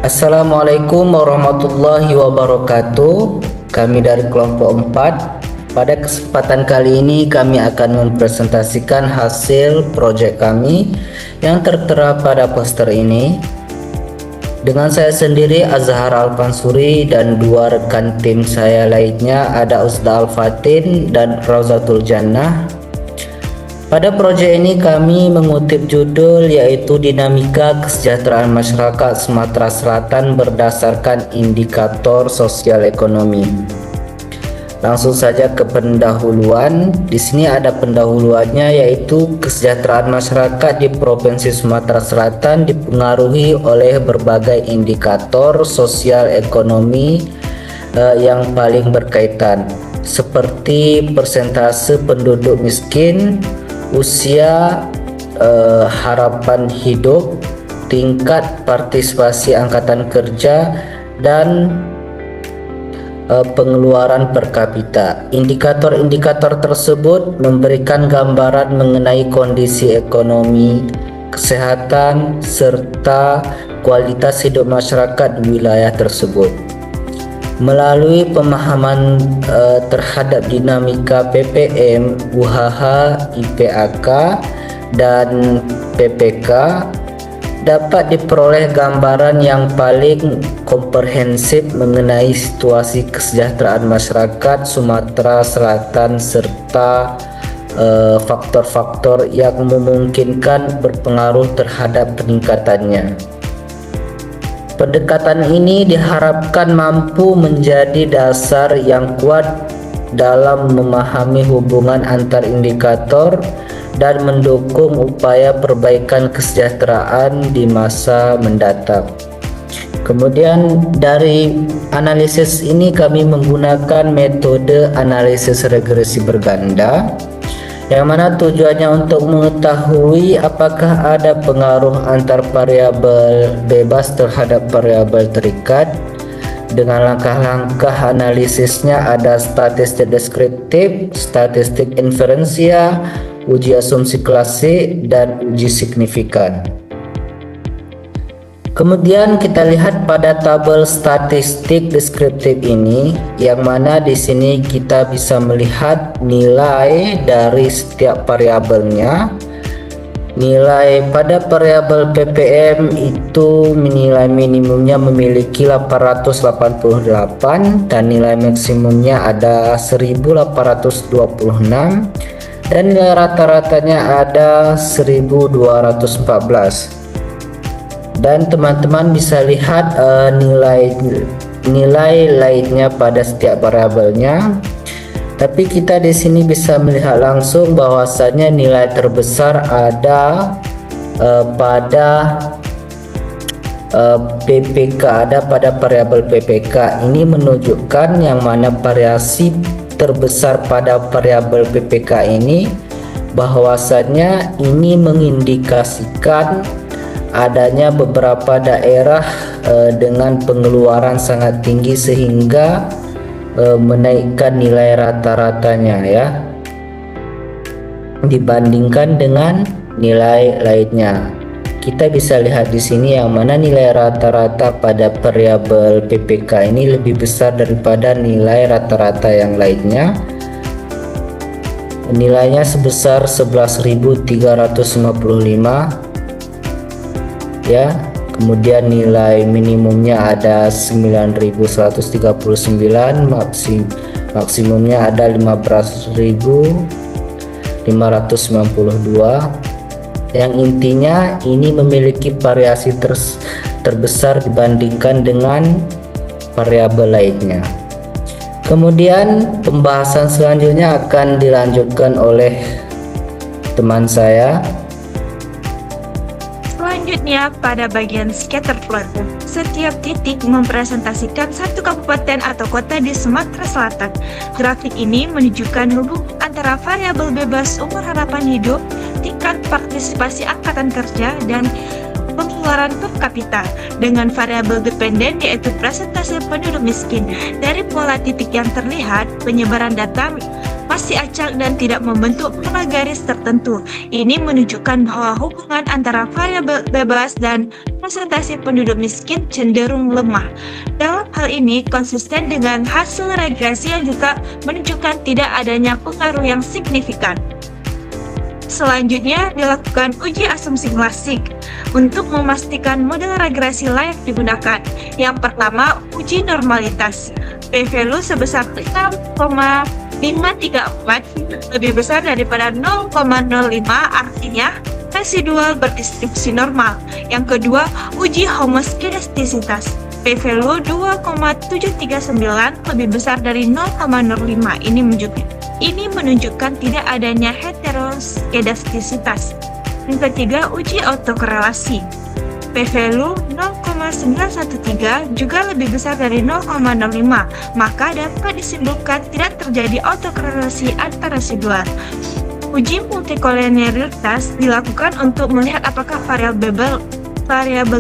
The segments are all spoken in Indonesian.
Assalamualaikum warahmatullahi wabarakatuh. Kami dari kelompok 4. Pada kesempatan kali ini kami akan mempresentasikan hasil proyek kami yang tertera pada poster ini. Dengan saya sendiri Azhar Al-Fansuri dan dua rekan tim saya lainnya ada Usda Al-Fatin dan Rauzatul Jannah. Pada proyek ini kami mengutip judul yaitu Dinamika Kesejahteraan Masyarakat Sumatera Selatan berdasarkan indikator sosial ekonomi. Langsung saja ke pendahuluan. Di sini ada pendahuluannya yaitu kesejahteraan masyarakat di Provinsi Sumatera Selatan dipengaruhi oleh berbagai indikator sosial ekonomi yang paling berkaitan seperti persentase penduduk miskin, usia, harapan hidup, tingkat partisipasi angkatan kerja, dan pengeluaran per kapita. Indikator-indikator tersebut memberikan gambaran mengenai kondisi ekonomi, kesehatan, serta kualitas hidup masyarakat di wilayah tersebut. Melalui pemahaman terhadap dinamika PPM, UHH, IPAK, dan PPK dapat diperoleh gambaran yang paling komprehensif mengenai situasi kesejahteraan masyarakat Sumatera Selatan serta faktor-faktor yang memungkinkan berpengaruh terhadap peningkatannya. Pendekatan ini diharapkan mampu menjadi dasar yang kuat dalam memahami hubungan antar indikator dan mendukung upaya perbaikan kesejahteraan di masa mendatang. Kemudian dari analisis ini kami menggunakan metode analisis regresi berganda, yang mana tujuannya untuk mengetahui apakah ada pengaruh antar variabel bebas terhadap variabel terikat. Dengan langkah-langkah analisisnya ada statistik deskriptif, statistik inferensia, uji asumsi klasik, dan uji signifikan. Kemudian kita lihat pada tabel statistik deskriptif ini, yang mana di sini kita bisa melihat nilai dari setiap variabelnya. Nilai pada variabel PPM itu nilai minimumnya memiliki 888 dan nilai maksimumnya ada 1826 dan nilai rata-ratanya ada 1214. Dan teman-teman bisa lihat nilai lainnya pada setiap variabelnya. Tapi kita di sini bisa melihat langsung bahwasanya nilai terbesar ada pada PPK, ada pada variabel PPK. Ini menunjukkan yang mana variasi terbesar pada variabel PPK ini, bahwasanya ini mengindikasikan adanya beberapa daerah dengan pengeluaran sangat tinggi sehingga menaikkan nilai rata-ratanya ya dibandingkan dengan nilai lainnya. Kita bisa lihat di sini yang mana nilai rata-rata pada variabel PPK ini lebih besar daripada nilai rata-rata yang lainnya. Nilainya sebesar 11.355 ya. Kemudian nilai minimumnya ada 9.139, maksimumnya ada 15.592. Yang intinya ini memiliki variasi terbesar dibandingkan dengan variabel lainnya. Kemudian pembahasan selanjutnya akan dilanjutkan oleh teman saya. Selanjutnya pada bagian scatter plot, setiap titik mempresentasikan satu kabupaten atau kota di Sumatera Selatan. Grafik ini menunjukkan hubungan antara variabel bebas umur harapan hidup, tingkat partisipasi angkatan kerja, dan pengeluaran per kapita dengan variabel dependen yaitu persentase penduduk miskin. Dari pola titik yang terlihat, penyebaran data masih acak dan tidak membentuk pola garis tertentu. Ini menunjukkan bahwa hubungan antara variabel bebas dan presentasi penduduk miskin cenderung lemah. Dalam hal ini konsisten dengan hasil regresi yang juga menunjukkan tidak adanya pengaruh yang signifikan. Selanjutnya dilakukan uji asumsi klasik untuk memastikan model regresi layak digunakan. Yang pertama, uji normalitas. P-value sebesar 6,534 lebih besar daripada 0,05, artinya residual berdistribusi normal. Yang kedua, uji homoskedastisitas. P-value 2,739 lebih besar dari 0,05. Ini menunjukkan tidak adanya heteroskedastisitas. Yang ketiga, uji autokorelasi. P-value 0,913 juga lebih besar dari 0,05, maka dapat disimpulkan tidak terjadi autokorelasi antar residual. Uji multikolonialitas dilakukan untuk melihat apakah variabel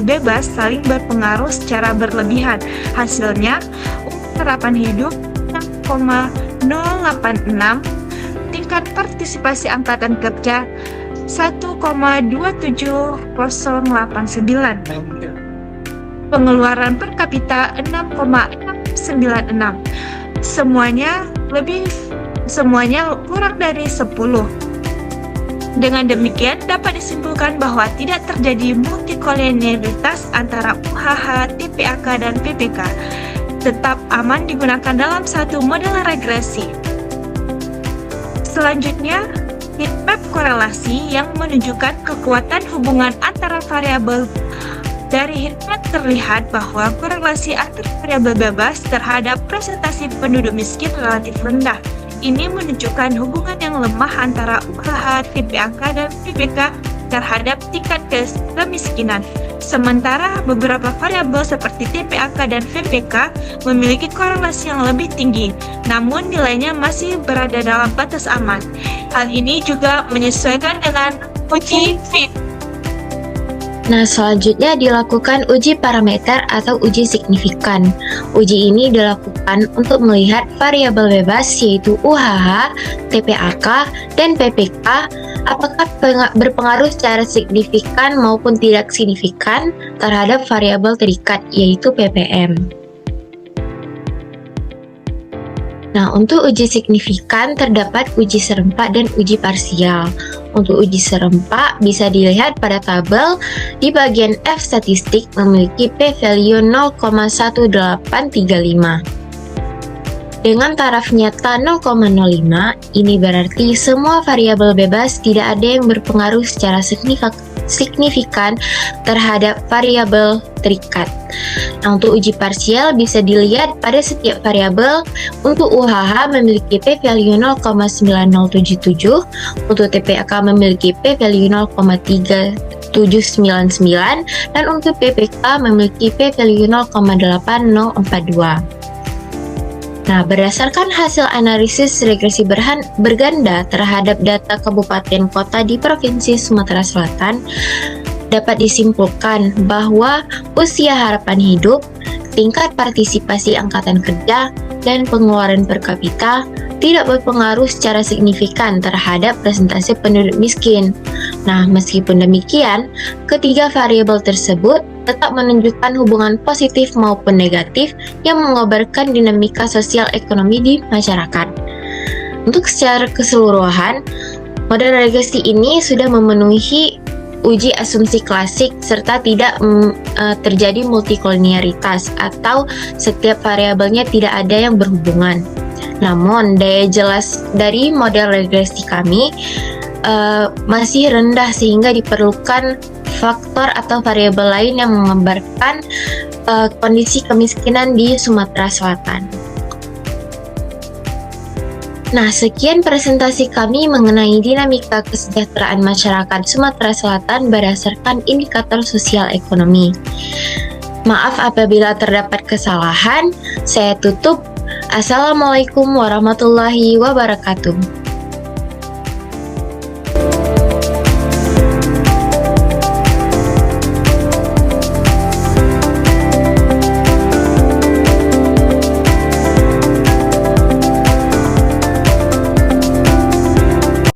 bebas saling berpengaruh secara berlebihan. Hasilnya, harapan hidup 0,086, tingkat partisipasi angkatan kerja 1,27089, pengeluaran per kapita 6,696, semuanya kurang dari 10. Dengan demikian dapat disimpulkan bahwa tidak terjadi multikolonialitas antara UHH, TPAK, dan PPK. Tetap aman digunakan dalam satu model regresi. Selanjutnya, heatmap korelasi yang menunjukkan kekuatan hubungan antara variabel. Dari heatmap terlihat bahwa korelasi antara variabel bebas terhadap presentasi penduduk miskin relatif rendah. Ini menunjukkan hubungan yang lemah antara UHH, TPAK, dan PPK terhadap tingkat kemiskinan. Sementara beberapa variabel seperti TPAK dan PPK memiliki korelasi yang lebih tinggi, namun nilainya masih berada dalam batas aman. Hal ini juga menyesuaikan dengan uji fit. Nah, selanjutnya dilakukan uji parameter atau uji signifikan. Uji ini dilakukan untuk melihat variabel bebas yaitu UHH, TPAK, dan PPK apakah berpengaruh secara signifikan maupun tidak signifikan terhadap variabel terikat yaitu PPM. Nah, untuk uji signifikan terdapat uji serempak dan uji parsial. Untuk uji serempak bisa dilihat pada tabel di bagian F statistik memiliki p-value 0,1835. Dengan taraf nyata 0,05, ini berarti semua variabel bebas tidak ada yang berpengaruh secara signifikan terhadap variabel terikat. Nah, untuk uji parsial bisa dilihat pada setiap variabel. Untuk UHH memiliki p-value 0,9077, untuk TPAK memiliki p-value 0,3799, dan untuk PPK memiliki p-value 0,8042. Nah, berdasarkan hasil analisis regresi berganda terhadap data kabupaten kota di Provinsi Sumatera Selatan, dapat disimpulkan bahwa usia harapan hidup, tingkat partisipasi angkatan kerja, dan pengeluaran per kapita tidak berpengaruh secara signifikan terhadap presentasi penduduk miskin. Nah, meskipun demikian, ketiga variabel tersebut tetap menunjukkan hubungan positif maupun negatif yang mengobarkan dinamika sosial ekonomi di masyarakat. Untuk secara keseluruhan, model regresi ini sudah memenuhi uji asumsi klasik serta tidak terjadi multikolonialitas atau setiap variabelnya tidak ada yang berhubungan. Namun, daya jelas dari model regresi kami masih rendah sehingga diperlukan faktor atau variabel lain yang menggambarkan kondisi kemiskinan di Sumatera Selatan. Nah, sekian presentasi kami mengenai dinamika kesejahteraan masyarakat Sumatera Selatan berdasarkan indikator sosial ekonomi. Maaf apabila terdapat kesalahan, saya tutup. Assalamualaikum warahmatullahi wabarakatuh.